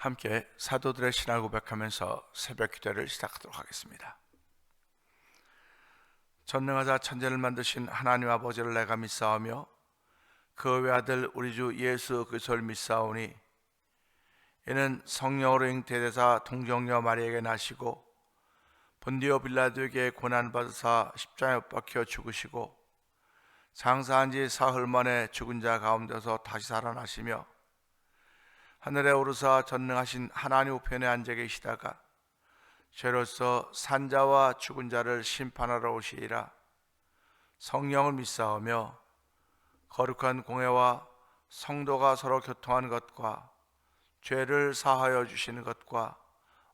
함께 사도들의 신앙을 고백하면서 새벽 기도를 시작하도록 하겠습니다. 전능하사 천지를 만드신 하나님 아버지를 내가 믿사오며 그 외아들 우리 주 예수 그리스도를 믿사오니 이는 성령으로 잉태되사 동정녀 마리아에게 나시고 본디오 빌라도에게 고난받으사 십자가에 못 박혀 죽으시고 장사한 지 사흘 만에 죽은 자 가운데서 다시 살아나시며 하늘에 오르사 전능하신 하나님 우편에 앉아 계시다가 죄로서 산자와 죽은 자를 심판하러 오시리라. 성령을 믿사오며 거룩한 공회와 성도가 서로 교통하는 것과 죄를 사하여 주시는 것과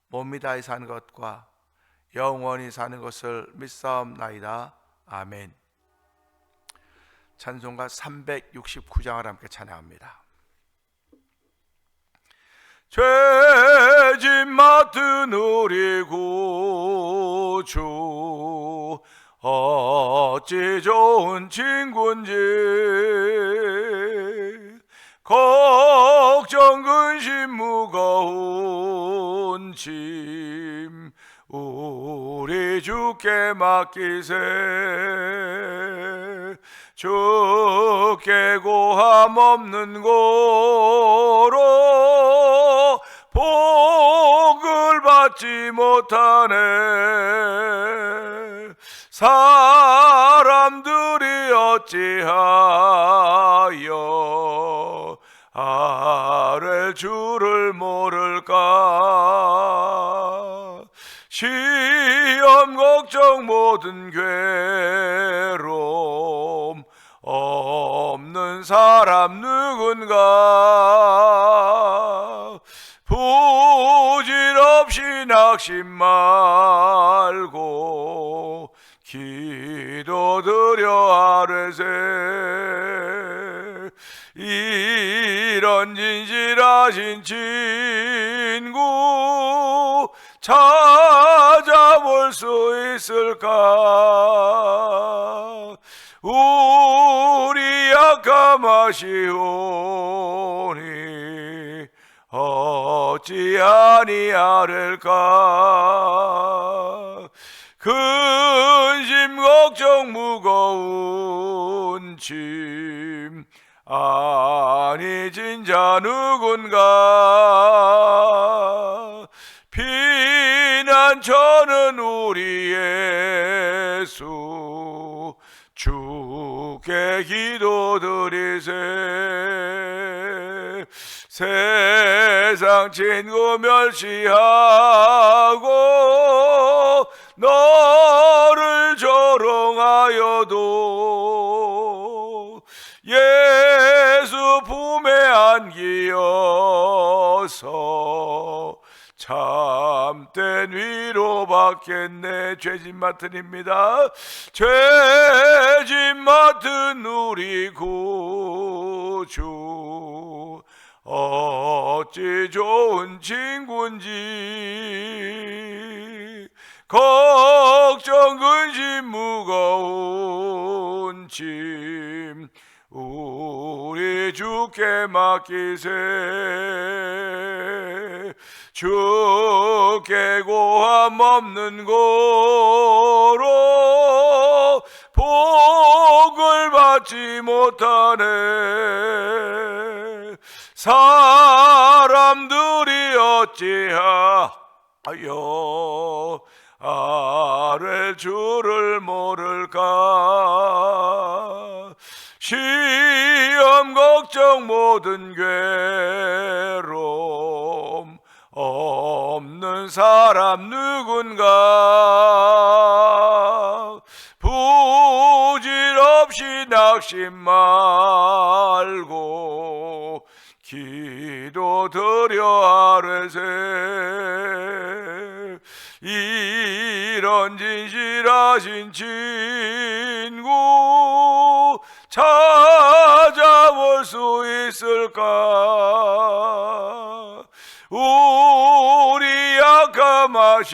몸이 다히 사는 것과 영원히 사는 것을 믿사옵나이다. 아멘. 찬송가 369장을 함께 찬양합니다. 죄짐 맡은 우리 구주 어찌 좋은 친구인지 걱정 근심 무거운 짐 우리 주께 맡기세. 주께 고함 없는 고로 복을 받지 못하네. 사람들이 어찌하여 아랠 줄을 모를까. 시험 걱정 모든 괴로움 없는 사람 누군가. 부질없이 낙심 말고 기도드려 아뢰세. 이런 진실하신 친구 찾아볼 수 있을까. 우리 약함하시오니 어찌 아니하릴까. 근심 걱정 무거운 짐 아니 진자 누군가. 피난처는 우리 예수 주께 기도드리세. 세상 친구 멸시하고 너를 조롱하여도 예수 품에 안기어서 참된 위로 받겠네. 죄짐 맡은입니다. 죄짐 맡은 우리 구주 어찌 좋은 친구인지 걱정 근심 무거운 짐 우리 주께 맡기세. 주께 고함 없는 고로 복을 받지 못하네. 사람들이 어찌하여 아랠 줄을 모를까. 시험 걱정 모든 괴로움 없는 사람 누군가. 부질없이 낙심 말고 기도드려 아뢰세. 이런 진실하신 친구 찾아볼 수 있을까. 우리 약함하시오니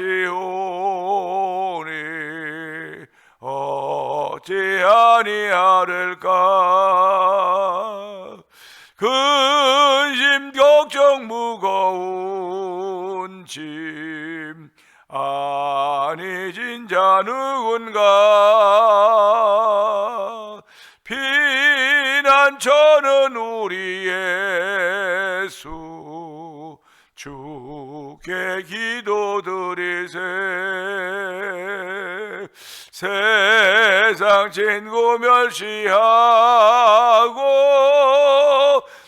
어찌 아니하릴까. 근심 걱정 무거운 짐 아니 진자 누군가 피난처는 우리 예수 주께 기도드리세 세상 친구 멸시하고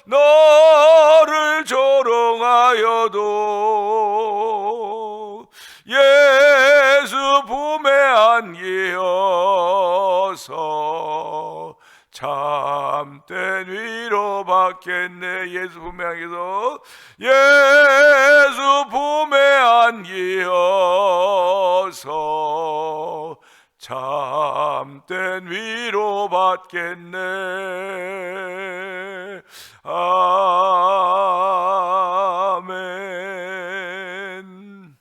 너를 조롱하여도 예수 품에 안기어서 참된 위로받겠네. 예수 품에 안기어서 예수 품에 안기어서 참된 위로받겠네. 아멘.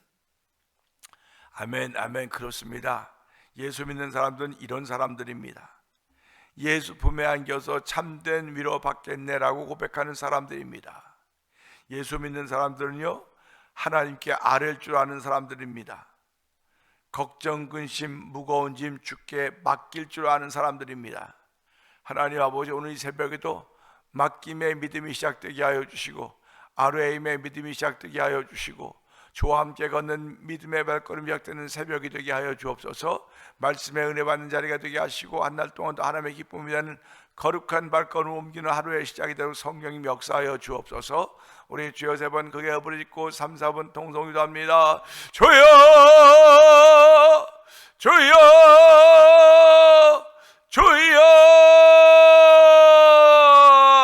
아멘, 아멘. 그렇습니다. 예수 믿는 사람들은 이런 사람들입니다. 예수 품에 안겨서 참된 위로 받겠네라고 고백하는 사람들입니다. 예수 믿는 사람들은요, 하나님께 아랠 줄 아는 사람들입니다. 걱정, 근심, 무거운 짐 주께 맡길 줄 아는 사람들입니다. 하나님 아버지, 오늘 이 새벽에도 맡김의 믿음이 시작되게 하여 주시고 아뢰임의 믿음이 시작되게 하여 주시고 주와 함께 걷는 믿음의 발걸음이 시작되는 새벽이 되게 하여 주옵소서. 말씀의 은혜 받는 자리가 되게 하시고 한 날 동안도 하나님의 기쁨이 되는 거룩한 발걸음 옮기는 하루의 시작이 되도록 성령님 역사하여 주옵소서. 우리 주여 세 번 크게 어부를 짓고 3, 4분 통성기도 합니다. 주여 주여 주여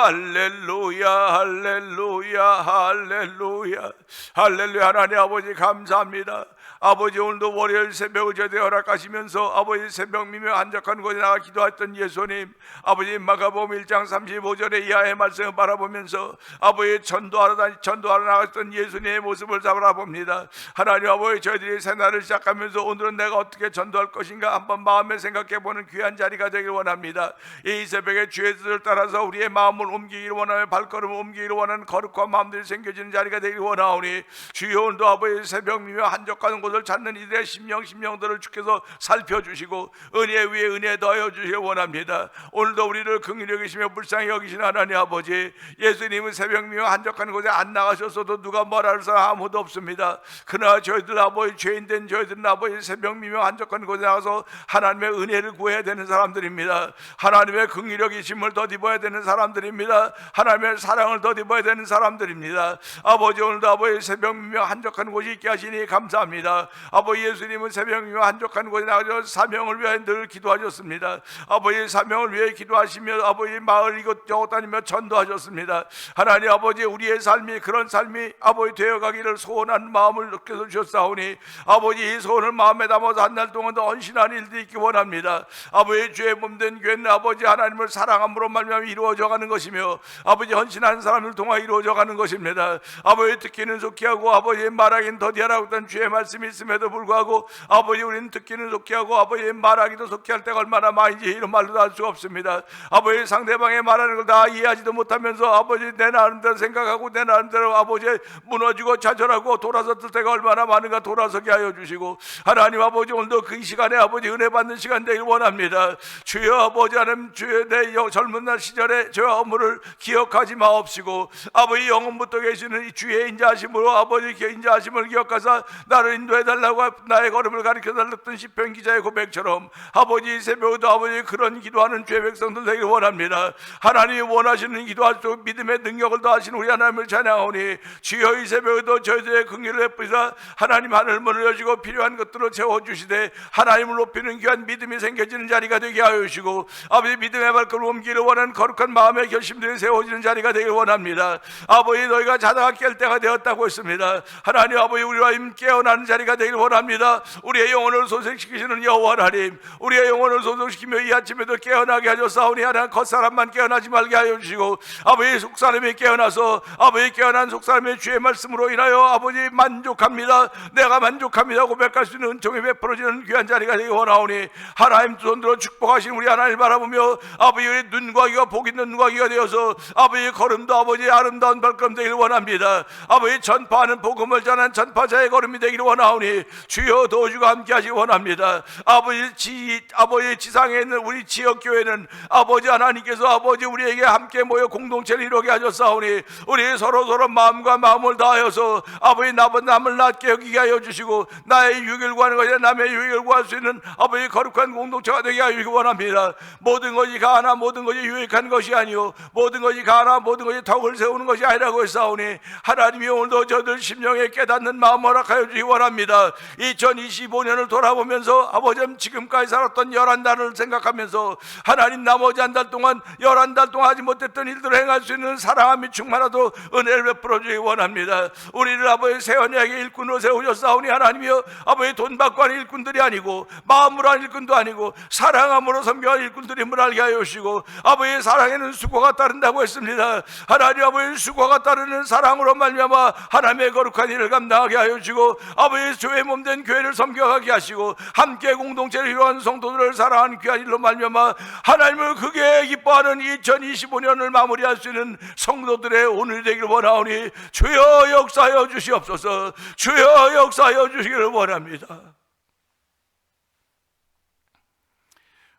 할렐루야 할렐루야 할렐루야 할렐루야. 하나님 아버지 감사합니다. 아버지, 오늘도 월요일 새벽을 저희들 허락하시면서 아버지 새벽 미며 한적한 곳에 나가 기도했던 예수님, 아버지 마가복음 1장 35절의 이하의 말씀을 바라보면서 아버지 전도하러 나갔던 예수님의 모습을 바라봅니다. 하나님 아버지, 저희들이 새날을 시작하면서 오늘은 내가 어떻게 전도할 것인가 한번 마음에 생각해보는 귀한 자리가 되길 원합니다. 이 새벽에 주의 뜻을 따라서 우리의 마음을 옮기기를 원하며 발걸음을 옮기기를 원하는 거룩한 마음들이 생겨지는 자리가 되길 원하오니 주여, 오늘도 아버지 새벽 미며 한적한 곳 찾는 이들의 심령들을 주께서 살펴주시고 은혜 위에 은혜 더하여 주시기 원합니다. 오늘도 우리를 긍휼히 여기시며 불쌍히 여기신 하나님 아버지, 예수님은 새벽미며 한적한 곳에 안 나가셨어도 누가 뭐라 할 사람 아무도 없습니다. 그러나 저희들 아버지, 죄인된 저희들은 아버지 새벽미며 한적한 곳에 나가서 하나님의 은혜를 구해야 되는 사람들입니다. 하나님의 긍휼히 여기심을 덧입어야 되는 사람들입니다. 하나님의 사랑을 덧입어야 되는 사람들입니다. 아버지, 오늘도 아버지 새벽미며 한적한 곳이 있게 하시니 감사합니다. 아버지, 예수님은 새벽이며 한적한 곳에 나가서 사명을 위하여 늘 기도하셨습니다. 아버지, 사명을 위해 기도하시며 아버지 마을 이곳저곳 다니며 전도하셨습니다. 하나님 아버지, 우리의 삶이 그런 삶이 아버지 되어가기를 소원한 마음을 느껴서 주셨사오니 아버지, 이 소원을 마음에 담아서 한 날 동안 더 헌신한 일들이 있기 원합니다. 아버지, 주의 몸된 교회는 아버지 하나님을 사랑함으로 말미암아 이루어져가는 것이며 아버지 헌신하는 사람을 통해 이루어져가는 것입니다. 아버지, 듣기는 좋게 하고 아버지 말하기는 더디하라고 했던 주의 말씀이 있음에도 불구하고 아버지, 우리는 듣기는 좋게 하고 아버지 말하기도 좋게 할 때가 얼마나 많은지 이런 말로도 할 수 없습니다. 아버지, 상대방의 말하는 걸 다 이해하지도 못하면서 아버지 내 나름대로 생각하고 내 나름대로 아버지 무너지고 좌절하고 돌아섰을 때가 얼마나 많은가 돌아서게 하여 주시고 하나님 아버지, 오늘도 그 시간에 아버지 은혜 받는 시간 되길 원합니다. 주여 아버지, 하나님 주여 내 젊은 날 시절에 저 허물을 기억하지 마옵시고 아버지 영원부터 계시는 주의 인자하심으로 아버지 인자하심을 기억하사 나를 인도해달라고 나의 걸음을 가르쳐달랐던 시편 기자의 고백처럼 아버지 새벽에도 아버지 그런 기도하는 주의 백성들 되길 원합니다. 하나님이 원하시는 기도할 수 믿음의 능력을 더하신 우리 하나님을 찬양하오니 주여 이 새벽에도 저희들의 긍휼을 베푸사 하나님 하늘 문을 여시고 필요한 것들을 채워주시되 하나님을 높이는 귀한 믿음이 생겨지는 자리가 되게 하여 주시고 아버지 믿음의 발걸음 옮기를 원하는 거룩한 마음의 결심들이 세워지는 자리가 되길 원합니다. 아버지, 너희가 자다가 깰 때가 되었다고 했습니다. 하나님 아버지, 우리와 깨어나는 자리가 되길 원합니다. 우리의 영혼을 소생시키시는 여호와 하나님, 우리의 영혼을 소생시키며 이 아침에도 깨어나게 하셨사오니 하나님, 겉사람만 깨어나지 말게 하여 주시고 아버지 속사람이 깨어나서 아버지 깨어난 속사람의 주의 말씀으로 인하여 아버지 만족합니다, 내가 만족합니다 고백할 수 있는 은총이 베풀어지는 귀한 자리가 되기 원하오니 하나님 두 손들어 축복하신 우리 하나님 바라보며 아버지 우리 눈과 귀가 복 있는 눈과 귀가 되어서 아버지 걸음도 아버지 아름다운 발걸음 되기를 원합니다. 아버지 전파하는 복음을 전하는 전파자의 걸음이 되기를 원하오니 주여 도와주고 함께 하시기 원합니다. 아버지 지상에 있는 우리 지역교회는 아버지 하나님께서 아버지 우리에게 함께 모여 공동체를 이루게 하셨사오니 우리 서로 마음과 마음을 다하여서 아버지 남을 낮게 여기게 하여 주시고 나의 유익을 구하는 것이 남의 유익을 구할 수 있는 아버지 거룩한 공동체가 되게 하여 주시기 원합니다. 모든 것이 가하나 모든 것이 유익한 것이 아니요 모든 것이 가하나 모든 것이 덕을 세우는 것이 아니라고 했사오니 하나님이 오늘도 저들 심령에 깨닫는 마음 허락하여 주시기 원합니다. 2025년을 돌아보면서 아버지 지금까지 살았던 11달을 생각하면서 하나님 나머지 한 달 동안 11달 동안 하지 못했던 일들을 행할 수 있는 사랑함이 충만하도 은혜를 베풀어 주시기 원합니다. 우리를 아버지 새 언약의 일꾼으로 세우셨사오니 하나님이여 아버지 돈 받고 하는 일꾼들이 아니고 마음으로 하는 일꾼도 아니고 사랑함으로 섬겨하는 일꾼들임을 알게 하여 주시고 아버지의 사랑에는 수고가 따른다고 했습니다. 하나님 아버지 수고가 따르는 사랑으로 말미암아 하나님의 거룩한 일을 감당하게 하여 주시고 아버지 주의 몸된 교회를 섬겨가게 하시고 함께 공동체를 이루어가는 성도들을 사랑하는 귀한 일로 말미암아 하나님을 크게 기뻐하는 2025년을 마무리할 수 있는 성도들의 오늘이 되기를 원하오니 주여 역사하여 주시옵소서. 주여 역사하여 주시기를 원합니다.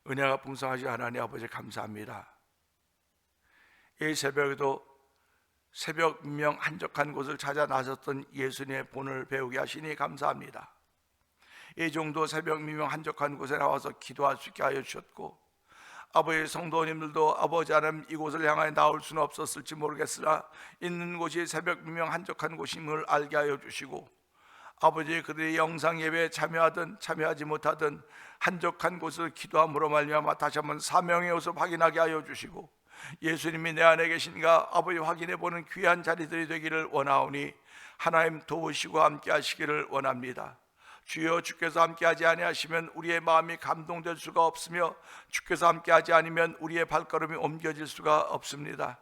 은혜가 풍성하신 하나님 아버지 감사합니다. 이 새벽에도 새벽 미명 한적한 곳을 찾아 나섰던 예수님의 본을 배우게 하시니 감사합니다. 이 정도 새벽 미명 한적한 곳에 나와서 기도할 수 있게 하여 주셨고 아버지 성도님들도 아버지 하나님 이곳을 향하여 나올 수는 없었을지 모르겠으나 있는 곳이 새벽 미명 한적한 곳임을 알게 하여 주시고 아버지 그들이 영상 예배에 참여하든 참여하지 못하든 한적한 곳을 기도함으로 말미암아 다시 한번 사명의 옷을 확인하게 하여 주시고 예수님이 내 안에 계신가 아버지 확인해 보는 귀한 자리들이 되기를 원하오니 하나님 도우시고 함께 하시기를 원합니다. 주여 주께서 함께하지 아니하시면 우리의 마음이 감동될 수가 없으며 주께서 함께하지 않으면 우리의 발걸음이 옮겨질 수가 없습니다.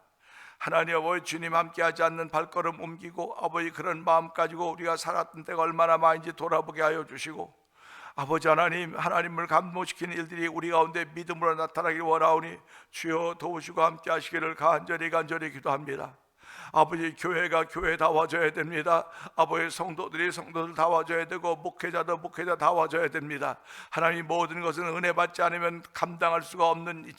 하나님 아버지 주님 함께하지 않는 발걸음 옮기고 아버지 그런 마음 가지고 우리가 살았던 때가 얼마나 많은지 돌아보게 하여 주시고 아버지 하나님 하나님을 감동시키는 일들이 우리 가운데 믿음으로 나타나길 원하오니 주여 도우시고 함께 하시기를 간절히 기도합니다. 아버지 교회가 교회다워져야 됩니다. 아버지 성도들이 성도들 다워져야 되고 목회자도 목회자 다워져야 됩니다. 하나님 모든 것은 은혜 받지 않으면 감당할 수가 없는 이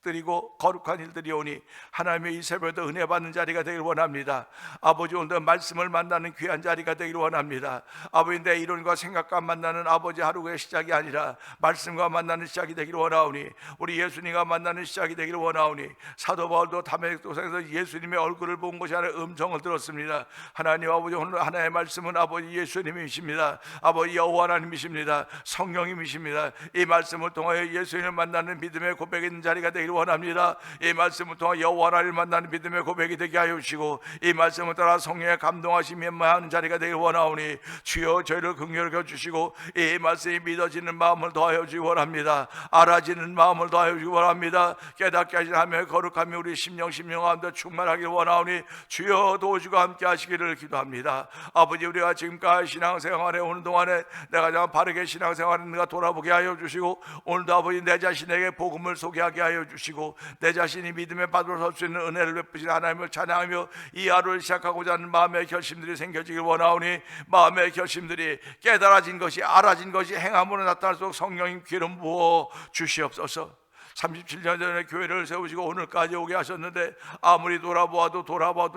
일들이고 거룩한 일들이오니 하나님의 이 새벽에도 은혜 받는 자리가 되길 원합니다. 아버지 오늘도 말씀을 만나는 귀한 자리가 되길 원합니다. 아버지 내 이론과 생각과 만나는 아버지 하루의 시작이 아니라 말씀과 만나는 시작이 되길 원하오니 우리 예수님과 만나는 시작이 되길 원하오니 사도 바울도 다메섹도상에서 예수님의 얼굴을 본 것이 아니라 음성을 들었습니다. 하나님 아버지 오늘 하나의 말씀은 아버지 예수님이십니다. 아버지 여호와 하나님이십니다. 성령님이십니다. 이 말씀을 통하여 예수님을 만나는 믿음의 고백이 있는 자리가 되길 원합니다. 이 말씀을 통해 여호와 하나님을 만나는 믿음의 고백이 되게 하여 주시고 이 말씀을 따라 성령의 감동하심이 임하는 자리가 되길 원하오니 주여 저희를 긍휼히 여주시고 이 말씀이 믿어지는 마음을 더하여 주시기 원합니다. 알아지는 마음을 더하여 주시기 원합니다. 깨닫게 하신 하나님의 거룩함이 우리 심령 가운데 충만하길 원하오니 주여 도우시고 함께 하시기를 기도합니다. 아버지 우리가 지금까지 신앙생활에 오는 동안에 내가 참 바르게 신앙생활을 돌아보게 하여 주시고 오늘도 아버지 내 자신에게 복음을 소개하게 하여 주시고 내 자신이 믿음의 바다로 설 수 있는 은혜를 베푸신 하나님을 찬양하며 이 하루를 시작하고자 하는 마음의 결심들이 생겨지길 원하오니 마음의 결심들이 깨달아진 것이 알아진 것이 행함으로 나타날수록 성령님 기름 부어 주시옵소서. 37년 전에 교회를 세우시고 오늘까지 오게 하셨는데 아무리 돌아보아도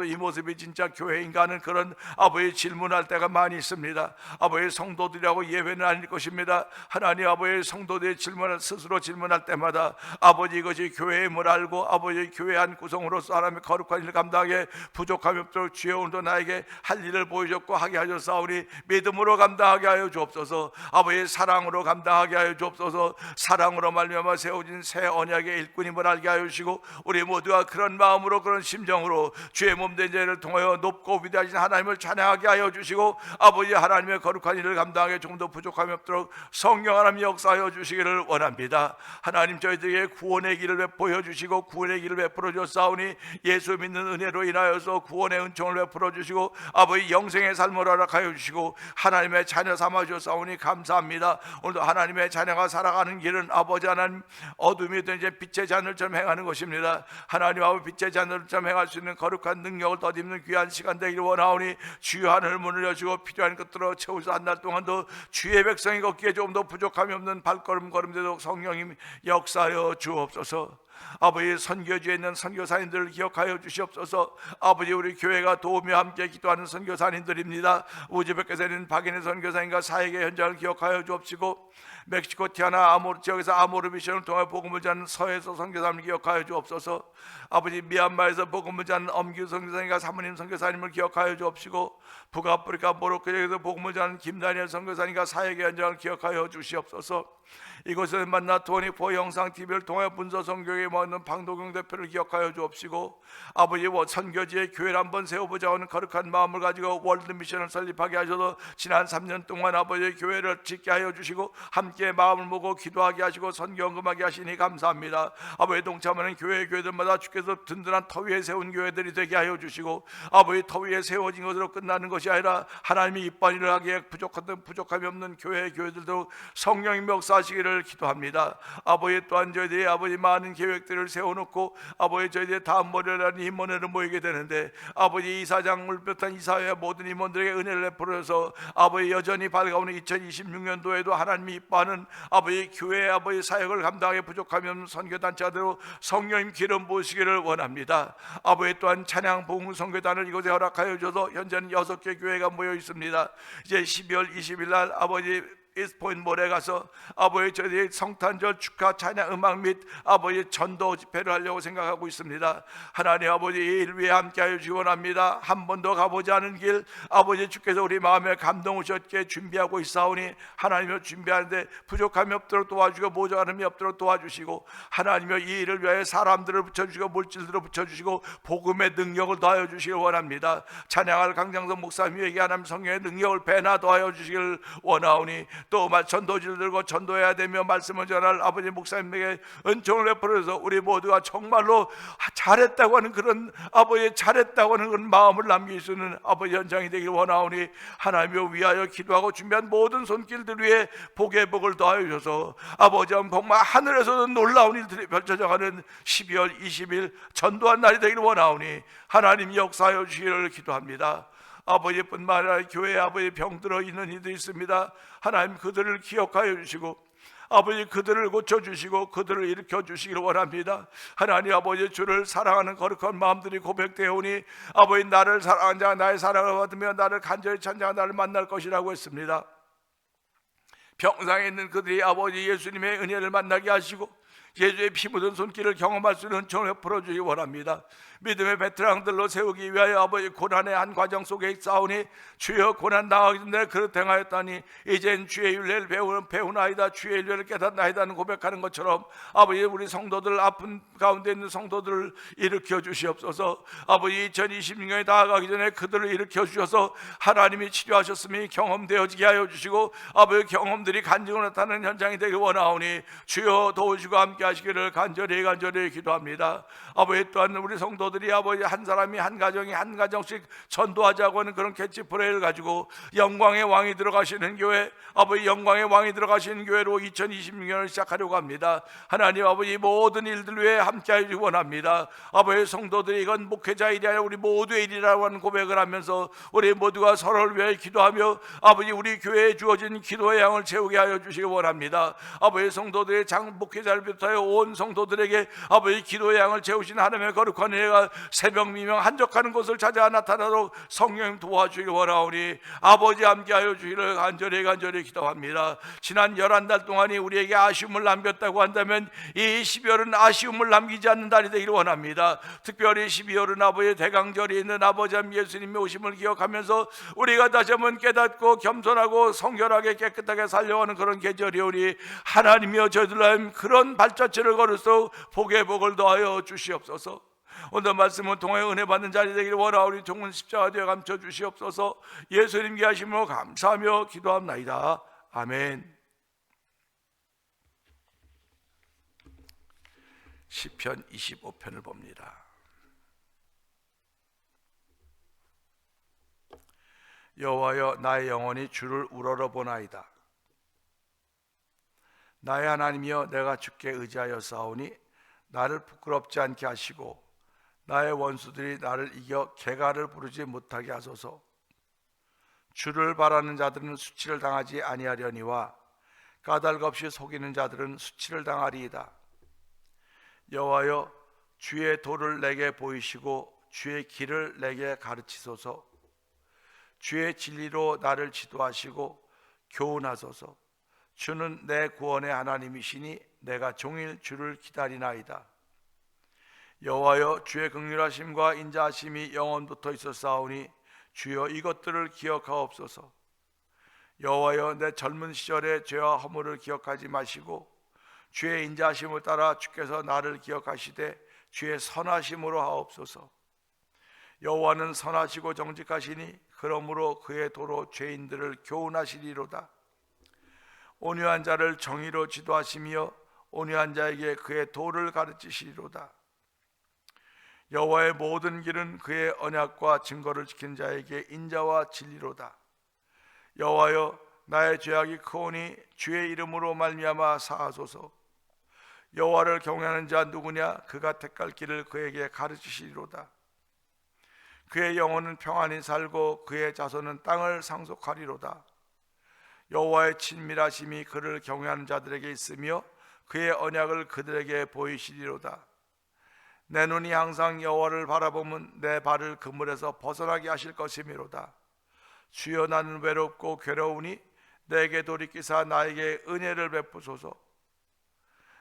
이 모습이 진짜 교회인가 하는 그런 아버지 질문할 때가 많이 있습니다. 아버지 성도들이라고 예외는 아닐 것입니다. 하나님 아버지 성도들의 질문을 스스로 질문할 때마다 아버지 이것이 교회임을 알고 아버지 교회 한 구성으로서 하나님의 거룩한 일을 감당하게 부족함이 없도록 주여 오늘도 나에게 할 일을 보여줬고 하게 하셨사오니 믿음으로 감당하게 하여 주옵소서. 아버지 사랑으로 감당하게 하여 주옵소서. 사랑으로 말미암아 세워진 새 하나님의 언약의 일꾼임을 알게 하여 주시고 우리 모두가 그런 마음으로 그런 심정으로 주의 몸된 죄를 통하여 높고 위대하신 하나님을 찬양하게 하여 주시고 아버지 하나님의 거룩한 일을 감당하기 조금도 부족함이 없도록 성령 하나님 역사하여 주시기를 원합니다. 하나님 저희들에게 구원의 길을 보여주시고 구원의 길을 베풀어 주사오니 예수 믿는 은혜로 인하여서 구원의 은총을 베풀어 주시고 아버지 영생의 삶을 허락하여 주시고 하나님의 자녀 삼아 주사오니 감사합니다. 오늘도 하나님의 자녀가 살아가는 길은 아버지 하나님 어둠이 된 이제 빛의 자녀처럼 행하는 것입니다. 하나님 아버지 빛의 자녀처럼 행할 수 있는 거룩한 능력을 덧입는 귀한 시간 되기를 원하오니 주여 하늘 문을 여시고 필요한 것들로 채우셔서 한 달 동안도 주의 백성이 걷기에 조금 더 부족함이 없는 발걸음 걸음대로 성령님 역사하여 주옵소서. 아버지 선교지에 있는 선교사님들을 기억하여 주시옵소서. 아버지 우리 교회가 도우며 함께 기도하는 선교사님들입니다. 우즈베크에서 있는 박인혜 선교사님과 사역의 현장을 기억하여 주옵시고 멕시코 티아나 아모르 지역에서 아모르 미션을 통해 복음을 전하는 서해서 선교사님을 기억하여 주옵소서. 아버지 미얀마에서 복음을 전하는 엄규 선교사님과 사모님 선교사님을 기억하여 주옵시고 북아프리카 모로코 지역에서 복음을 전하는 김다니엘 선교사님과 사역의 현장을 기억하여 주시옵소서. 이곳에서 만나 24 영상 TV를 통해 분서 선교에 모이는 방도경 대표를 기억하여 주옵시고 아버지 선교지에 교회를 한번 세워보자 하는 거룩한 마음을 가지고 월드 미션을 설립하게 하셔서 지난 3년 동안 아버지의 교회를 짓게 하여 주시고 함께 마음을 모고 기도하게 하시고 선교언금하게 하시니 감사합니다. 아버지 동참하는 교회들마다 주께서 든든한 터 위에 세운 교회들이 되게 하여 주시고 아버지 터 위에 세워진 것으로 끝나는 것이 아니라 하나님이 이번 일을 하기에 부족함이 없는 교회들도 성령님 역사하시기를 기도합니다. 아버지 또한 저희들이 아버지 많은 계획들을 세워놓고 아버지 저희들이 다음 월요일날 임원회를 모이게 되는데 아버지 이사장을 비롯한 이사회 모든 임원들에게 은혜를 베풀어서 아버지 여전히 밝아오는 2026년도에도 하나님이 이뻐하는 아버지 교회 아버지 사역을 감당하기 부족함이 없는 선교단체대로 성령님 기름 부으시기를 원합니다. 아버지 또한 찬양 복음 선교단을 이곳에 허락하여 주셔서 현재는 6개 교회가 모여 있습니다. 이제 12월 20일 날 아버지 이스포인 몰에 가서 아버지 저희들이 성탄절 축하 찬양 음악 및 아버지 전도 집회를 하려고 생각하고 있습니다. 하나님 아버지 이 일 위해 함께하여 주시기 원합니다. 한 번도 가보지 않은 길 아버지 주께서 우리 마음에 감동 오셨기에 준비하고 있사오니 하나님을 준비하는데 부족함이 없도록 도와주시고 모자람이 없도록 도와주시고 하나님의 이 일을 위하여 사람들을 붙여주시고 물질들을 붙여주시고 복음의 능력을 더하여 주시기 원합니다. 찬양할 강장석 목사님에게 하나님 성령의 능력을 배나 더하여 주시기를 원하오니 또 전도지를 들고 전도해야 되며 말씀을 전할 아버지 목사님에게 은총을 베풀어서 우리 모두가 정말로 잘했다고 하는 그런 아버지 잘했다고 하는 그런 마음을 남길 수 있는 아버지 현장이 되길 원하오니 하나님을 위하여 기도하고 준비한 모든 손길들 위에 복의 복을 더하여 주셔서 아버지 정말 하늘에서도 놀라운 일들이 펼쳐져가는 12월 20일 전도한 날이 되길 원하오니 하나님 역사하여 주시기를 기도합니다. 아버지뿐만 아니라 교회에 아버지 병들어 있는 이들이 있습니다. 하나님 그들을 기억하여 주시고 아버지 그들을 고쳐주시고 그들을 일으켜 주시기를 원합니다. 하나님 아버지 주를 사랑하는 거룩한 마음들이 고백되오니 아버지 나를 사랑한 자 나의 사랑을 받으며 나를 간절히 찬양한 나를 만날 것이라고 했습니다. 병상에 있는 그들이 아버지 예수님의 은혜를 만나게 하시고 예수의 피 묻은 손길을 경험할 수 있는 은총을 베풀어 주시기 원합니다. 믿음의 베테랑들로 세우기 위하여 아버지 고난의 한 과정 속에 있사오니 주여 고난 당하기 전에 그릇 행하였다니 이젠 주의 윤례를 배우나이다 주의 윤례를 깨닫나이다는 고백하는 것처럼 아버지 우리 성도들 아픈 가운데 있는 성도들을 일으켜 주시옵소서. 아버지 2026년에 다가가기 전에 그들을 일으켜 주셔서 하나님이 치료하셨음이 경험되어지게 하여 주시고 아버지 경험들이 간증을 나타나는 현장이 되길 원하오니 주여 도우시고 함께 하시기를 간절히 기도합니다. 아버지 또한 우리 성도들이 아버지 한 사람이 한 가정이 한 가정씩 전도하자고 하는 그런 캐치프레이를 가지고 영광의 왕이 들어가시는 교회 아버지 영광의 왕이 들어가시는 교회로 2026년을 시작하려고 합니다. 하나님 아버지 모든 일들 위해 함께하여 주기 원합니다. 아버지 성도들이 이건 목회자 일이 아니라 우리 모두의 일이라고 하는 고백을 하면서 우리 모두가 서로를 위해 기도하며 아버지 우리 교회에 주어진 기도의 양을 채우게 하여 주시기 원합니다. 아버지 성도들의 목회자를 비롯하여 온 성도들에게 아버지 기도의 양을 채우신 하나님의 거룩한 은혜가 새벽 미명 한적하는 곳을 찾아 나타나도록 성령 도와주시기 원하오니 아버지 함께하여 주시기를 간절히 기도합니다. 지난 11달 동안이 우리에게 아쉬움을 남겼다고 한다면 이 12월은 아쉬움을 남기지 않는 달이 되기를 원합니다. 특별히 12월은 아버지의 대강절이 있는 아버지 예수님의 오심을 기억하면서 우리가 다시 한번 깨닫고 겸손하고 성결하게 깨끗하게 살려가는 그런 계절이오니 하나님이여 저희들 그런 발전 자체를 걸을수록 복의 복을 더하여 주시옵소서. 오늘 말씀을 통해 은혜 받는 자리 되기를 원하오니 종은 십자가 되어 감춰 주시옵소서. 예수님 귀하심으로 감사하며 기도합나이다. 아멘. 시편 25편을 봅니다. 여호와여, 나의 영혼이 주를 우러러보나이다. 나의 하나님이여, 내가 주께 의지하여 싸우니 나를 부끄럽지 않게 하시고 나의 원수들이 나를 이겨 개가를 부르지 못하게 하소서. 주를 바라는 자들은 수치를 당하지 아니하려니와 까닭 없이 속이는 자들은 수치를 당하리이다. 여호와여, 주의 도를 내게 보이시고 주의 길을 내게 가르치소서. 주의 진리로 나를 지도하시고 교훈하소서. 주는 내 구원의 하나님이시니 내가 종일 주를 기다리나이다. 여호와여, 주의 긍휼하심과 인자하심이 영원부터 있었사오니 주여 이것들을 기억하옵소서. 여호와여, 내 젊은 시절의 죄와 허물을 기억하지 마시고 주의 인자하심을 따라 주께서 나를 기억하시되 주의 선하심으로 하옵소서. 여호와는 선하시고 정직하시니 그러므로 그의 도로 죄인들을 교훈하시리로다. 온유한 자를 정의로 지도하시며 온유한 자에게 그의 도를 가르치시리로다. 여호와의 모든 길은 그의 언약과 증거를 지킨 자에게 인자와 진리로다. 여호와여, 나의 죄악이 크오니 주의 이름으로 말미암아 사하소서. 여호와를 경외하는 자 누구냐? 그가 택할 길을 그에게 가르치시리로다. 그의 영혼은 평안히 살고 그의 자손은 땅을 상속하리로다. 여호와의 친밀하심이 그를 경외하는 자들에게 있으며 그의 언약을 그들에게 보이시리로다. 내 눈이 항상 여호와를 바라보면 내 발을 그물에서 벗어나게 하실 것이미로다. 주여, 나는 외롭고 괴로우니 내게 돌이키사 나에게 은혜를 베푸소서.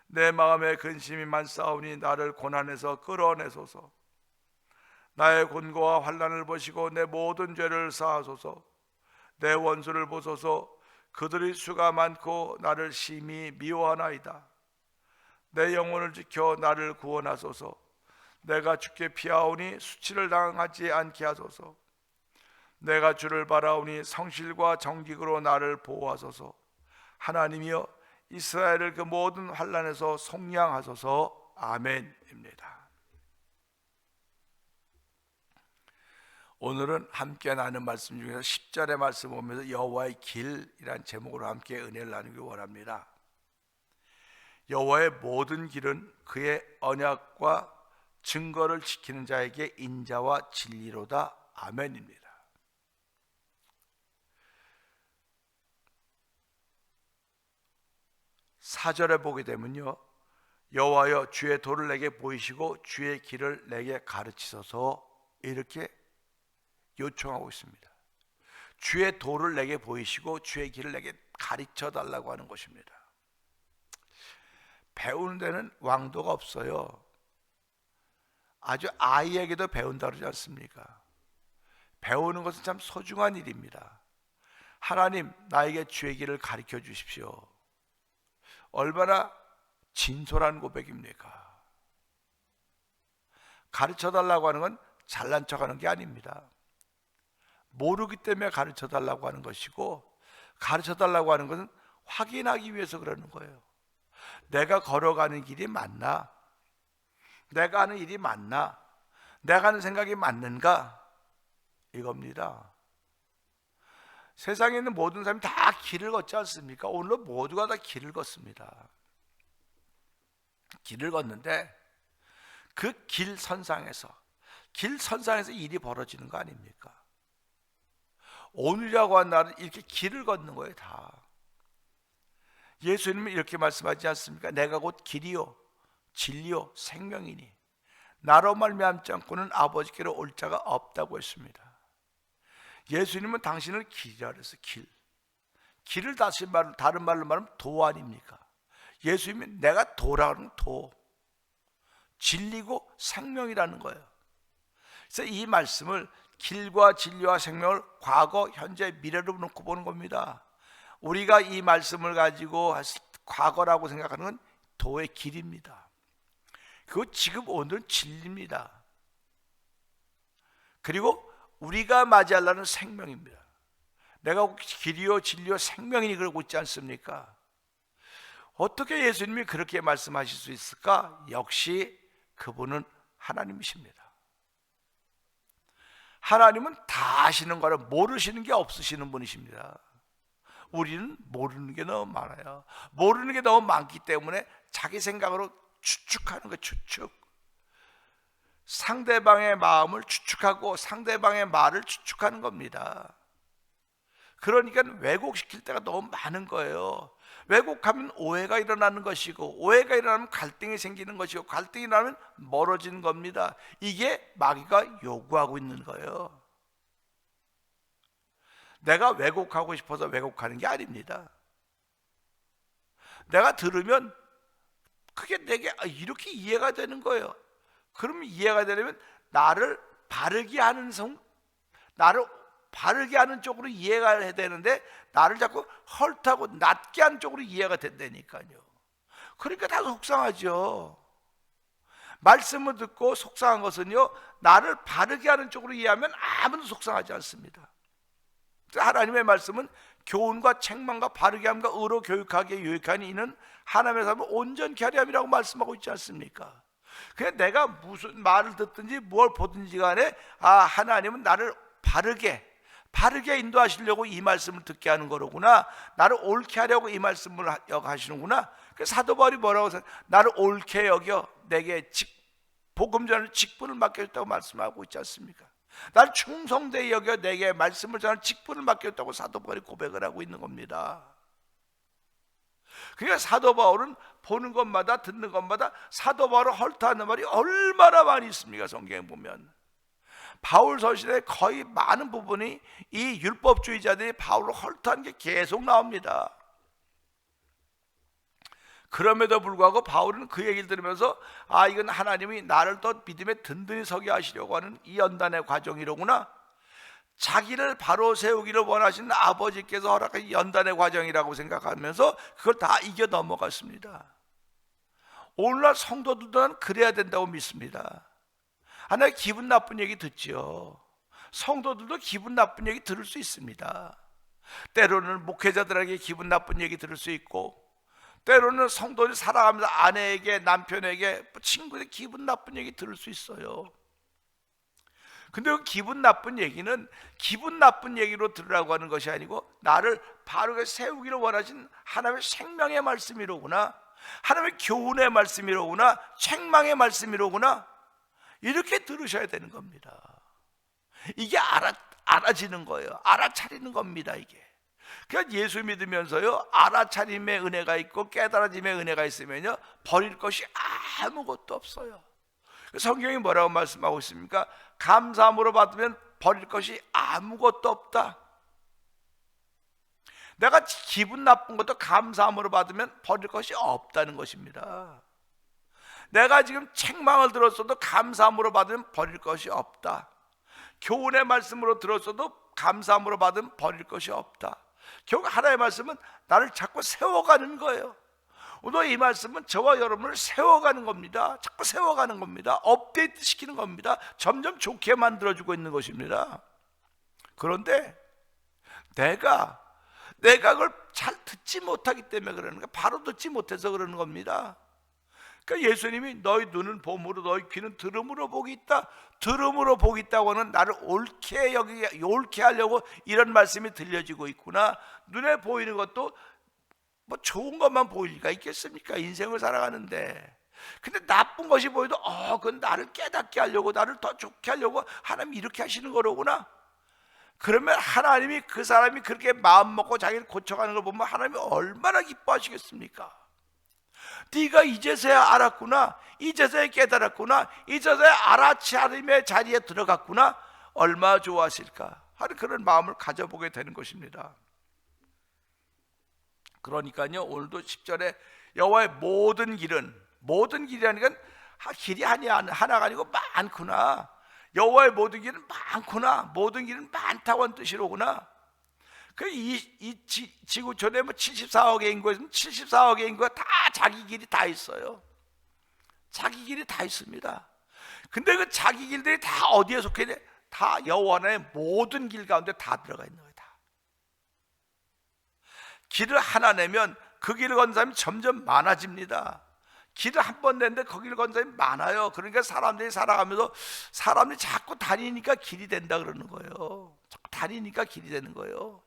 내 마음에 근심이 많사오니 나를 고난에서 끌어내소서. 나의 곤고와 환난을 보시고 내 모든 죄를 사하소서. 내 원수를 보소서. 그들의 수가 많고 나를 심히 미워하나이다. 내 영혼을 지켜 나를 구원하소서. 내가 주께 피하오니 수치를 당하지 않게 하소서. 내가 주를 바라오니 성실과 정직으로 나를 보호하소서. 하나님이여, 이스라엘을 그 모든 환난에서 속량하소서. 아멘입니다. 오늘은 함께 나누는 말씀 중에서 10절의 말씀 보면서 여호와의 길이란 제목으로 함께 은혜를 나누기 원합니다. 여호와의 모든 길은 그의 언약과 증거를 지키는 자에게 인자와 진리로다. 아멘입니다. 사절에 보게 되면요, 여호와여, 주의 도를 내게 보이시고 주의 길을 내게 가르치소서, 이렇게 요청하고 있습니다. 주의 도를 내게 보이시고 주의 길을 내게 가르쳐 달라고 하는 것입니다. 배우는 데는 왕도가 없어요. 아주 아이에게도 배운다 그러지 않습니까? 배우는 것은 참 소중한 일입니다. 하나님, 나에게 주의 길을 가르쳐 주십시오. 얼마나 진솔한 고백입니까? 가르쳐 달라고 하는 건 잘난 척하는 게 아닙니다. 모르기 때문에 가르쳐 달라고 하는 것이고, 가르쳐 달라고 하는 것은 확인하기 위해서 그러는 거예요. 내가 걸어가는 길이 맞나? 내가 하는 일이 맞나? 내가 하는 생각이 맞는가? 이겁니다. 세상에 있는 모든 사람이 다 길을 걷지 않습니까? 오늘 모두가 다 길을 걷습니다. 길을 걷는데 그 길선상에서 일이 벌어지는 거 아닙니까? 오늘이라고 한 날은 이렇게 길을 걷는 거예요. 다. 예수님은 이렇게 말씀하지 않습니까? 내가 곧 길이요 진리요 생명이니 나로 말미암지 않고는 아버지께로 올 자가 없다고 했습니다. 예수님은 당신을 길이라 그랬어요. 길을 다른 말로 말하면 도 아닙니까? 예수님이 내가 도라는 도, 진리고 생명이라는 거예요. 그래서 이 말씀을 길과 진리와 생명을 과거, 현재, 미래로 놓고 보는 겁니다. 우리가 이 말씀을 가지고 과거라고 생각하는 건 도의 길입니다. 그거 지금 오늘은 진리입니다. 그리고 우리가 맞이하려는 생명입니다. 내가 길이요 진리요 생명이니 그러고 있지 않습니까? 어떻게 예수님이 그렇게 말씀하실 수 있을까? 역시 그분은 하나님이십니다. 하나님은 다 아시는 거라 모르시는 게 없으시는 분이십니다. 우리는 모르는 게 너무 많아요. 모르는 게 너무 많기 때문에 자기 생각으로 추측하는 거예요. 추측. 상대방의 마음을 추측하고 상대방의 말을 추측하는 겁니다. 그러니까 왜곡시킬 때가 너무 많은 거예요. 왜곡하면 오해가 일어나는 것이고, 오해가 일어나면 갈등이 생기는 것이고, 갈등이 일어나면 멀어지는 겁니다. 이게 마귀가 요구하고 있는 거예요. 내가 왜곡하고 싶어서 왜곡하는 게 아닙니다. 내가 들으면 그게 내게 이렇게 이해가 되는 거예요. 그러면 이해가 되려면 나를 바르게 하는 나를 바르게 하는 쪽으로 이해가 해야 되는데 나를 자꾸 헐타고 낮게 하는 쪽으로 이해가 된다니까요. 그러니까 다 속상하죠. 말씀을 듣고 속상한 것은요, 나를 바르게 하는 쪽으로 이해하면 아무도 속상하지 않습니다. 하나님의 말씀은 교훈과 책망과 바르게 함과 의로 교육하게 유익하니 이는 하나님의 삶을 온전케 하려 함이라고 말씀하고 있지 않습니까? 그냥 내가 무슨 말을 듣든지 뭘 보든지 간에 하나님은 나를 바르게 인도하시려고 이 말씀을 듣게 하는 거로구나, 나를 옳게 하려고 이 말씀을 하시는구나. 사도 바울이 뭐라고 해서 나를 옳게 여겨 내게 복음 전하는 직분을 맡겨줬다고 말씀하고 있지 않습니까? 나를 충성되이 여겨 내게 말씀을 전하는 직분을 맡겨줬다고 사도 바울이 고백을 하고 있는 겁니다. 그러니까 사도 바울은 보는 것마다 듣는 것마다 사도 바울을 헐타하는 말이 얼마나 많이 있습니까? 성경에 보면 바울 서신의 거의 많은 부분이 이 율법주의자들이 바울을 헐타하는 게 계속 나옵니다. 그럼에도 불구하고 바울은 그 얘기를 들으면서 이건 하나님이 나를 더 믿음에 든든히 서게 하시려고 하는 이 연단의 과정이로구나, 자기를 바로 세우기를 원하시는 아버지께서 허락한 연단의 과정이라고 생각하면서 그걸 다 이겨 넘어갔습니다. 오늘날 성도들은 그래야 된다고 믿습니다. 하나 기분 나쁜 얘기 듣지요. 성도들도 기분 나쁜 얘기 들을 수 있습니다. 때로는 목회자들에게 기분 나쁜 얘기 들을 수 있고, 때로는 성도들이 살아가면서 아내에게, 남편에게, 친구에게 기분 나쁜 얘기 들을 수 있어요. 근데 그 기분 나쁜 얘기는 기분 나쁜 얘기로 들으라고 하는 것이 아니고 나를 바르게 세우기를 원하신 하나님의 생명의 말씀이로구나, 하나님의 교훈의 말씀이로구나, 책망의 말씀이로구나, 이렇게 들으셔야 되는 겁니다. 이게 알아지는 거예요. 알아차리는 겁니다. 이게 그냥 예수 믿으면서요, 알아차림의 은혜가 있고 깨달아짐의 은혜가 있으면요, 버릴 것이 아무것도 없어요. 성경이 뭐라고 말씀하고 있습니까? 감사함으로 받으면 버릴 것이 아무것도 없다. 내가 기분 나쁜 것도 감사함으로 받으면 버릴 것이 없다는 것입니다. 내가 지금 책망을 들었어도 감사함으로 받으면 버릴 것이 없다. 교훈의 말씀으로 들었어도 감사함으로 받으면 버릴 것이 없다. 결국 하나님의 말씀은 나를 자꾸 세워가는 거예요. 오늘 이 말씀은 저와 여러분을 세워가는 겁니다. 자꾸 세워가는 겁니다. 업데이트 시키는 겁니다. 점점 좋게 만들어주고 있는 것입니다. 그런데 내가 그걸 잘 듣지 못하기 때문에 그러는 거예요. 바로 듣지 못해서 그러는 겁니다. 그러니까 예수님이 너희 눈은 봄으로 너희 귀는 들음으로 복이 있다. 들음으로 복이 있다고 하는 나를 옳게 하려고 이런 말씀이 들려지고 있구나. 눈에 보이는 것도 뭐 좋은 것만 보일 리가 있겠습니까? 인생을 살아가는데. 근데 나쁜 것이 보여도 그건 나를 깨닫게 하려고, 나를 더 좋게 하려고 하나님이 이렇게 하시는 거로구나. 그러면 하나님이 그 사람이 그렇게 마음 먹고 자기를 고쳐가는 걸 보면 하나님이 얼마나 기뻐하시겠습니까? 네가 이제서야 알았구나, 이제서야 깨달았구나, 이제서야 알아차림의 자리에 들어갔구나, 얼마나 좋아하실까 하는 그런 마음을 가져보게 되는 것입니다. 그러니까요, 오늘도 10절에 여호와의 모든 길이라는 건 길이 하나가 아니고 많구나. 여호와의 모든 길은 많구나. 모든 길은 많다고 하는 뜻이로구나. 지구촌에 뭐 74억의 인구가 있으면 74억의 인구가 다 자기 길이 다 있어요. 자기 길이 다 있습니다. 근데 그 자기 길들이 다 어디에 속해 있냐? 다 여호와 하나님의 모든 길 가운데 다 들어가 있는 거예요. 다. 길을 하나 내면 그 길을 건 사람이 점점 많아집니다. 길을 한 번 냈는데 거기를 건 사람이 많아요. 그러니까 사람들이 살아가면서 사람들이 자꾸 다니니까 길이 된다 그러는 거예요. 자꾸 다니니까 길이 되는 거예요.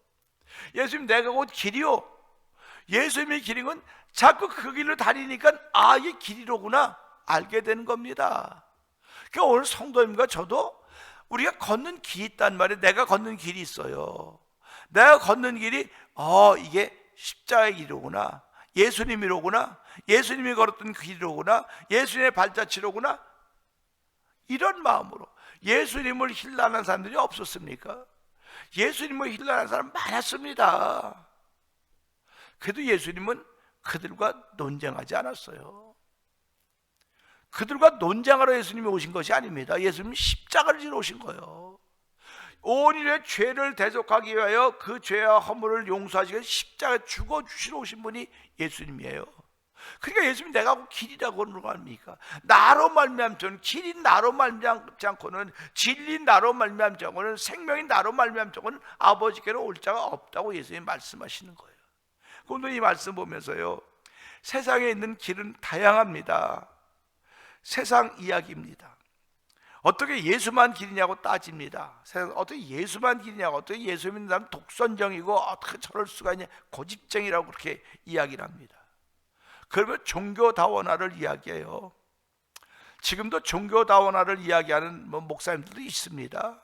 예수님, 내가 곧 길이요. 예수님의 길인 건 자꾸 그 길로 다니니까 아, 이게 길이로구나 알게 되는 겁니다. 그러니까 오늘 성도님과 저도 우리가 걷는 길이 있단 말이에요. 내가 걷는 길이 있어요. 내가 걷는 길이 이게 십자가의 길이로구나, 예수님이로구나, 예수님이 걸었던 길이로구나, 예수님의 발자취로구나, 이런 마음으로. 예수님을 힐난한 사람들이 없었습니까? 예수님을 힐난한 사람 많았습니다. 그래도 예수님은 그들과 논쟁하지 않았어요. 그들과 논쟁하러 예수님이 오신 것이 아닙니다. 예수님은 십자가를 지러 오신 거예요. 온 인류의 죄를 대속하기 위하여 그 죄와 허물을 용서하시기 위해 십자가에 죽어주시러 오신 분이 예수님이에요. 그러니까 예수님이 내가 곧 길이라고 그러는 거 아닙니까? 나로 말미암지 않고는, 길이 나로 말미암지 않고는, 진리 나로 말미암지 않고는, 생명이 나로 말미암지 않고는 아버지께로 올 자가 없다고 예수님이 말씀하시는 거예요. 오늘 이 말씀 보면서요, 세상에 있는 길은 다양합니다. 세상 이야기입니다. 어떻게 예수만 길이냐고 따집니다. 어떻게 예수만 길이냐고, 어떻게 예수 믿는 사람 독선정이고 어떻게 저럴 수가 있냐, 고집쟁이라고 그렇게 이야기를 합니다. 그러면 종교다원화를 이야기해요. 지금도 종교다원화를 이야기하는 목사님들도 있습니다.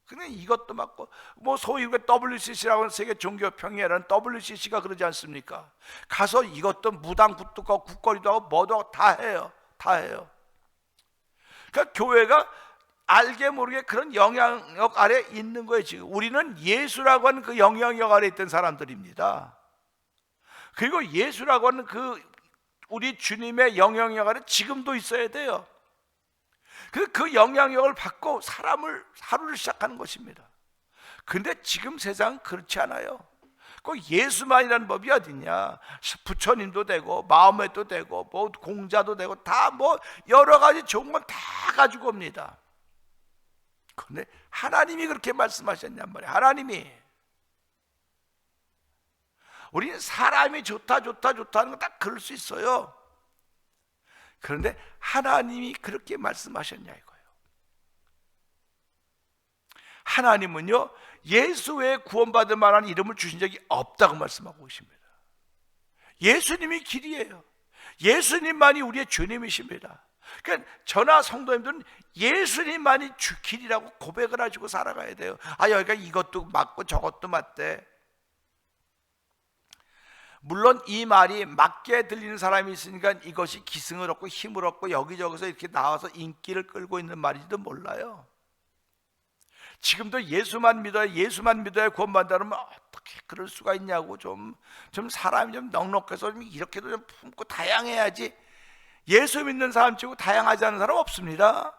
근데 이것도 맞고, 소위 WCC라고 하는 세계 종교평의회라는 WCC가 그러지 않습니까? 가서 이것도 무당 굿도 하고 국거리도 하고 뭐도 하고 다 해요. 다 해요. 그러니까 교회가 알게 모르게 그런 영향력 아래 있는 거예요. 지금 우리는 예수라고 하는 그 영향력 아래 있던 사람들입니다. 그리고 예수라고 하는 그 우리 주님의 영향력 아래 지금도 있어야 돼요. 그 영향력을 받고 하루를 시작하는 것입니다. 근데 지금 세상은 그렇지 않아요. 꼭 예수만이라는 법이 어딨냐? 부처님도 되고 마음에도 되고 공자도 되고 다 여러 가지 좋은 건 다 가지고 옵니다. 그런데 하나님이 그렇게 말씀하셨냔 말이에요. 하나님이. 우리는 사람이 좋다 하는 건 딱 그럴 수 있어요. 그런데 하나님이 그렇게 말씀하셨냐 이거예요. 하나님은요, 예수 외에 구원받을 만한 이름을 주신 적이 없다고 말씀하고 계십니다. 예수님이 길이에요. 예수님만이 우리의 주님이십니다. 그러니까 저나 성도님들은 예수님만이 길이라고 고백을 하시고 살아가야 돼요. 여기가 이것도 맞고 저것도 맞대. 물론 이 말이 맞게 들리는 사람이 있으니까 이것이 기승을 얻고 힘을 얻고 여기저기서 이렇게 나와서 인기를 끌고 있는 말인지도 몰라요. 지금도 예수만 믿어야 구원받는다면 어떻게 그럴 수가 있냐고, 좀 사람이 좀 넉넉해서 좀 이렇게도 좀 품고 다양해야지. 예수 믿는 사람 치고 다양하지 않은 사람 없습니다.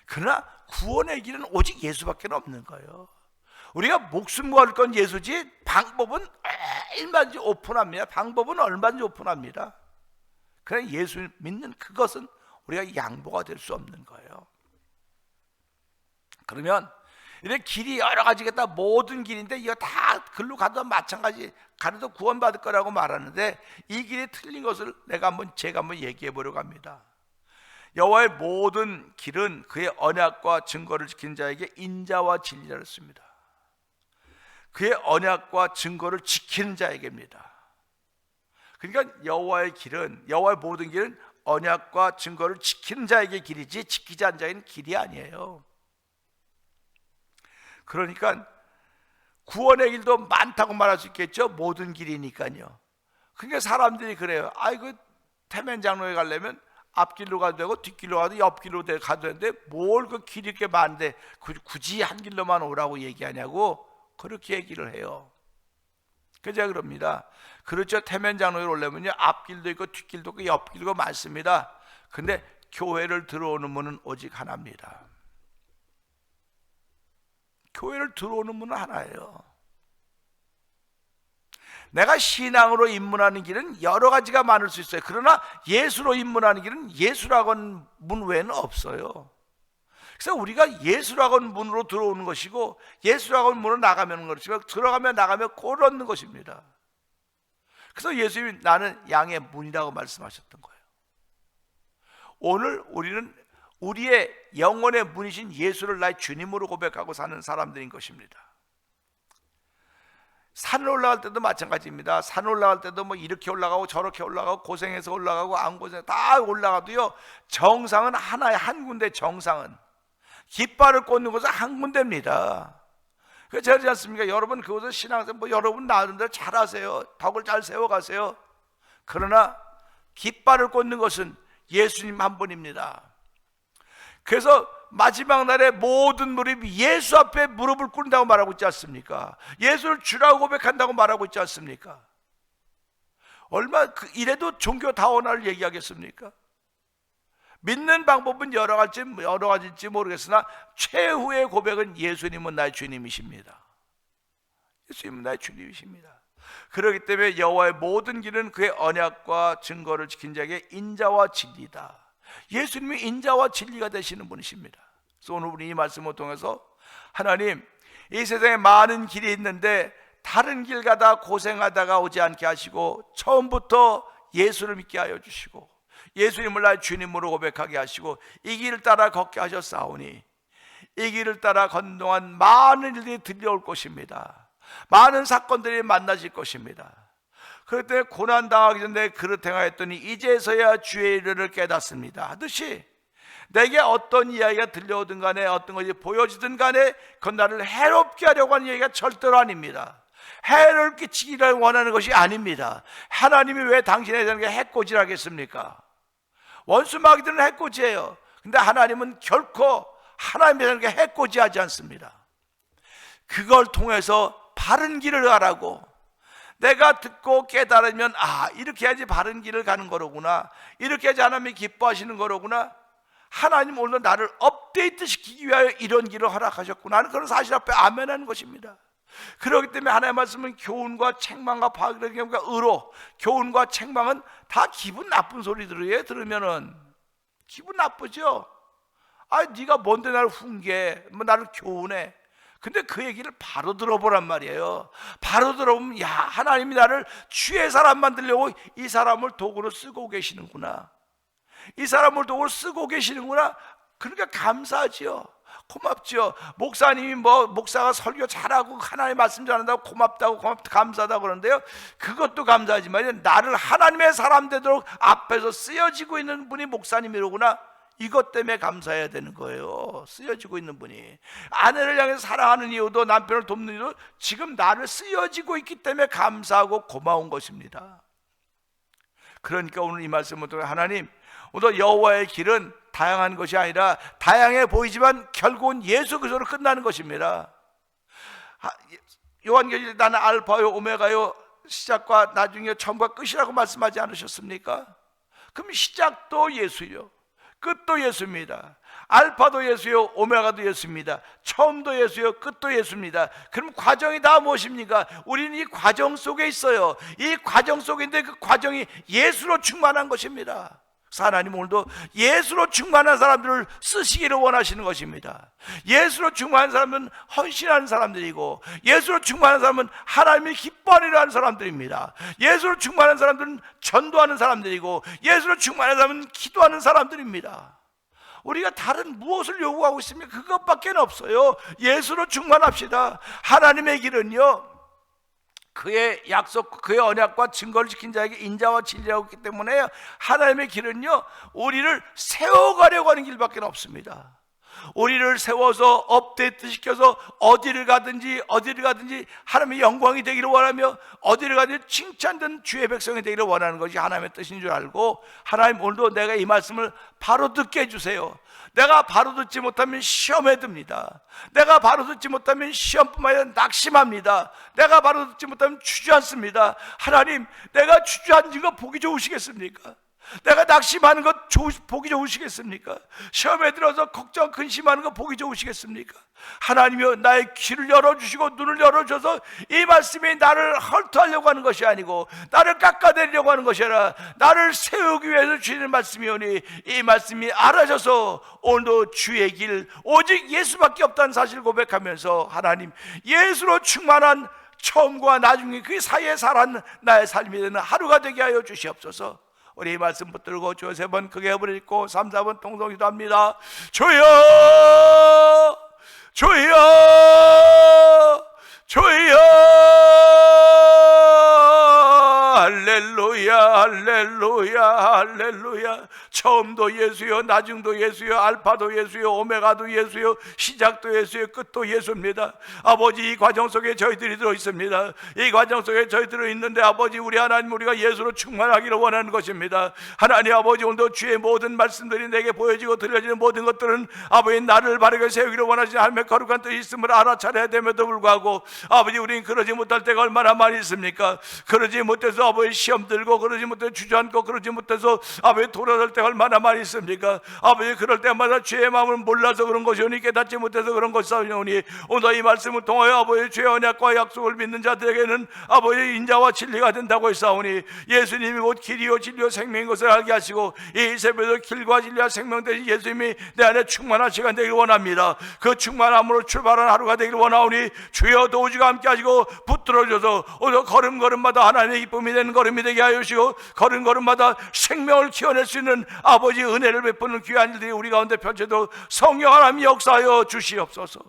그러나 구원의 길은 오직 예수밖에 없는 거예요. 우리가 목숨 걸 건 예수지, 방법은 얼마든지 오픈합니다. 방법은 얼마든지 오픈합니다. 그러나 예수 믿는 그것은 우리가 양보가 될 수 없는 거예요. 그러면 이렇게 길이 여러 가지겠다, 모든 길인데 이거 다 글로 가도 마찬가지, 가도 구원받을 거라고 말하는데 이 길이 틀린 것을 제가 한번 얘기해 보려고 합니다. 여호와의 모든 길은 그의 언약과 증거를 지키는 자에게 인자와 진리라 했습니다. 그의 언약과 증거를 지키는 자에게입니다. 그러니까 여호와의 모든 길은 언약과 증거를 지키는 자에게 길이지 지키지 않는 자에게는 길이 아니에요. 그러니까 구원의 길도 많다고 말할 수 있겠죠. 모든 길이니까요. 그러니까 사람들이 그래요. 태면장로에 가려면 앞길로 가도 되고 뒷길로 가도 옆길로 가도 되는데 뭘 그 길이 이렇게 많은데 굳이 한 길로만 오라고 얘기하냐고 그렇게 얘기를 해요. 그저 그럽니다. 그렇죠. 태면장로에 오려면요, 앞길도 있고 뒷길도 있고 옆길도 많습니다. 근데 교회를 들어오는 문은 오직 하나입니다. 교회를 들어오는 문은 하나예요. 내가 신앙으로 입문하는 길은 여러 가지가 많을 수 있어요. 그러나 예수로 입문하는 길은 예수학원 문 외에는 없어요. 그래서 우리가 예수학원 문으로 들어오는 것이고 예수학원 문으로 나가면 것이고 들어가면 나가면 꼴 얻는 것입니다. 그래서 예수님이 나는 양의 문이라고 말씀하셨던 거예요. 오늘 우리는 우리의 영혼의 문이신 예수를 나의 주님으로 고백하고 사는 사람들인 것입니다. 산을 올라갈 때도 마찬가지입니다. 산 올라갈 때도 뭐 이렇게 올라가고 저렇게 올라가고 고생해서 올라가고 안 고생 다 올라가도요, 정상은 하나의 한 군데, 정상은 깃발을 꽂는 곳은 한 군데입니다. 그렇지 않습니까? 여러분 그곳은 신앙생활 뭐 여러분 나름대로 잘하세요. 덕을 잘 세워가세요. 그러나 깃발을 꽂는 것은 예수님 한 분입니다. 그래서 마지막 날에 모든 무릎이 예수 앞에 무릎을 꿇는다고 말하고 있지 않습니까? 예수를 주라고 고백한다고 말하고 있지 않습니까? 이래도 종교다원화를 얘기하겠습니까? 믿는 방법은 여러 가지일지 모르겠으나 최후의 고백은 예수님은 나의 주님이십니다. 예수님은 나의 주님이십니다. 그렇기 때문에 여호와의 모든 길은 그의 언약과 증거를 지킨 자에게 인자와 진리다. 예수님이 인자와 진리가 되시는 분이십니다. 그래서 오늘 우리 이 말씀을 통해서 하나님, 이 세상에 많은 길이 있는데 다른 길 가다 고생하다가 오지 않게 하시고 처음부터 예수를 믿게 하여 주시고 예수님을 나의 주님으로 고백하게 하시고 이 길을 따라 걷게 하셨사오니 이 길을 따라 걷는 동안 많은 일들이 들려올 것입니다. 많은 사건들이 만나질 것입니다. 그럴 때 고난당하기 전에 그릇 행하였더니 이제서야 주의 일을 깨닫습니다 하듯이 내게 어떤 이야기가 들려오든 간에 어떤 것이 보여지든 간에 그건 나를 해롭게 하려고 하는 얘기가 절대로 아닙니다. 해를 끼치기를 원하는 것이 아닙니다. 하나님이 왜 당신에 대한 게 해코지를 하겠습니까? 원수 마귀들은 해코지해요. 근데 하나님은 결코 하나님에 대한 게 해코지하지 않습니다. 그걸 통해서 바른 길을 가라고, 내가 듣고 깨달으면 이렇게 해야지 바른 길을 가는 거로구나, 이렇게 하지 않으면 기뻐하시는 거로구나, 하나님 오늘 나를 업데이트 시키기 위하여 이런 길을 허락하셨구나 하는 그런 사실 앞에 아멘하는 것입니다. 그렇기 때문에 하나님의 말씀은 교훈과 책망과 파괴가 의로, 교훈과 책망은 다 기분 나쁜 소리들이에요. 들으면은 기분 나쁘죠. 네가 뭔데 나를 훈계, 나를 교훈해. 근데 그 얘기를 바로 들어보란 말이에요. 바로 들어보면 하나님이 나를 주의 사람 만들려고 이 사람을 도구로 쓰고 계시는구나, 이 사람을 도구로 쓰고 계시는구나. 그러니까 감사하지요. 고맙죠. 목사님이 목사가 설교 잘하고 하나님의 말씀 잘한다고 고맙다고 감사하다고 그러는데요, 그것도 감사하지만 나를 하나님의 사람 되도록 앞에서 쓰여지고 있는 분이 목사님이로구나, 이것 때문에 감사해야 되는 거예요. 쓰여지고 있는 분이 아내를 향해서 사랑하는 이유도, 남편을 돕는 이유도 지금 나를 쓰여지고 있기 때문에 감사하고 고마운 것입니다. 그러니까 오늘 이 말씀을 통해 하나님, 오늘 여호와의 길은 다양한 것이 아니라 다양해 보이지만 결국은 예수 그리스도로 끝나는 것입니다. 요한계시록에 나는 알파요 오메가요, 시작과 나중에 처음과 끝이라고 말씀하지 않으셨습니까? 그럼 시작도 예수요, 끝도 예수입니다. 알파도 예수요, 오메가도 예수입니다. 처음도 예수요, 끝도 예수입니다. 그럼 과정이 다 무엇입니까? 우리는 이 과정 속에 있어요. 이 과정 속인데 그 과정이 예수로 충만한 것입니다. 하나님 오늘도 예수로 충만한 사람들을 쓰시기를 원하시는 것입니다. 예수로 충만한 사람은 헌신하는 사람들이고, 예수로 충만한 사람은 하나님이 기뻐하리라 하는 사람들입니다. 예수로 충만한 사람들은 전도하는 사람들이고, 예수로 충만한 사람은 기도하는 사람들입니다. 우리가 다른 무엇을 요구하고 있습니까? 그것밖에 없어요. 예수로 충만합시다. 하나님의 길은요, 그의 약속, 그의 언약과 증거를 지킨 자에게 인자와 진리라고 했기 때문에 하나님의 길은요, 우리를 세워가려고 하는 길밖에 없습니다. 우리를 세워서 업데이트 시켜서 어디를 가든지 하나님의 영광이 되기를 원하며, 어디를 가든지 칭찬된 주의 백성이 되기를 원하는 것이 하나님의 뜻인 줄 알고, 하나님 오늘도 내가 이 말씀을 바로 듣게 해주세요. 내가 바로 듣지 못하면 시험에 듭니다. 내가 바로 듣지 못하면 시험뿐만 아니라 낙심합니다. 내가 바로 듣지 못하면 주저앉습니다. 하나님, 내가 주저앉은 거 보기 좋으시겠습니까? 내가 낙심하는 것 보기 좋으시겠습니까? 시험에 들어서 걱정 근심하는 것 보기 좋으시겠습니까? 하나님이여, 나의 귀를 열어주시고 눈을 열어줘서 이 말씀이 나를 헐투하려고 하는 것이 아니고 나를 깎아내리려고 하는 것이 아니라 나를 세우기 위해서 주시는 말씀이오니 이 말씀이 알아져서 오늘도 주의 길 오직 예수밖에 없다는 사실을 고백하면서 하나님, 예수로 충만한 처음과 나중에 그 사이에 살아는 나의 삶이 되는 하루가 되게 하여 주시옵소서. 우리 이 말씀 붙들고 주여 3번 크게 부르짖고 3, 4번 통성기도 합니다. 주여, 주여, 주여. 할렐루야, 할렐루야, 할렐루야. 처음도 예수요, 나중도 예수요, 알파도 예수요, 오메가도 예수요, 시작도 예수요, 끝도 예수입니다. 아버지, 이 과정 속에 저희들이 들어있습니다. 이 과정 속에 저희 들어있는데 아버지, 우리 하나님, 우리가 예수로 충만하기를 원하는 것입니다. 하나님 아버지, 오늘도 주의 모든 말씀들이 내게 보여지고 들려지는 모든 것들은 아버지, 나를 바르게 세우기를 원하시는 하나님의 거룩한 뜻이 있음을 알아차려야 됨에도 불구하고 아버지, 우리는 그러지 못할 때가 얼마나 많이 있습니까? 그러지 못해서 아버지 시험 들고, 그러지 못해서 주저앉고, 그러지 못해서 아버지 돌아설 때가 얼마나 많이 있습니까? 아버지, 그럴 때마다 죄의 마음을 몰라서 그런 것이오니, 깨닫지 못해서 그런 것이오니, 오늘 이 말씀을 통하여 아버지 주의 언약과 약속을 믿는 자들에게는 아버지 인자와 진리가 된다고 했사오니, 예수님이 곧 길이요 진리요 생명인 것을 알게 하시고 이 새벽에 길과 진리와 생명 되신 예수님이 내 안에 충만한 시간 되기를 원합니다. 그 충만함으로 출발한 하루가 되기를 원하오니 주여 도우시가 함께 하시고 붙들어줘서 오늘 걸음걸음마다 하나님의 기쁨이 되는 걸음이 되게 하여 주시고, 걸음걸음마다 생명을 키워낼 수 있는 아버지 은혜를 베푸는 귀한 일들이 우리 가운데 펼쳐도 성령 하나님 역사하여 주시옵소서.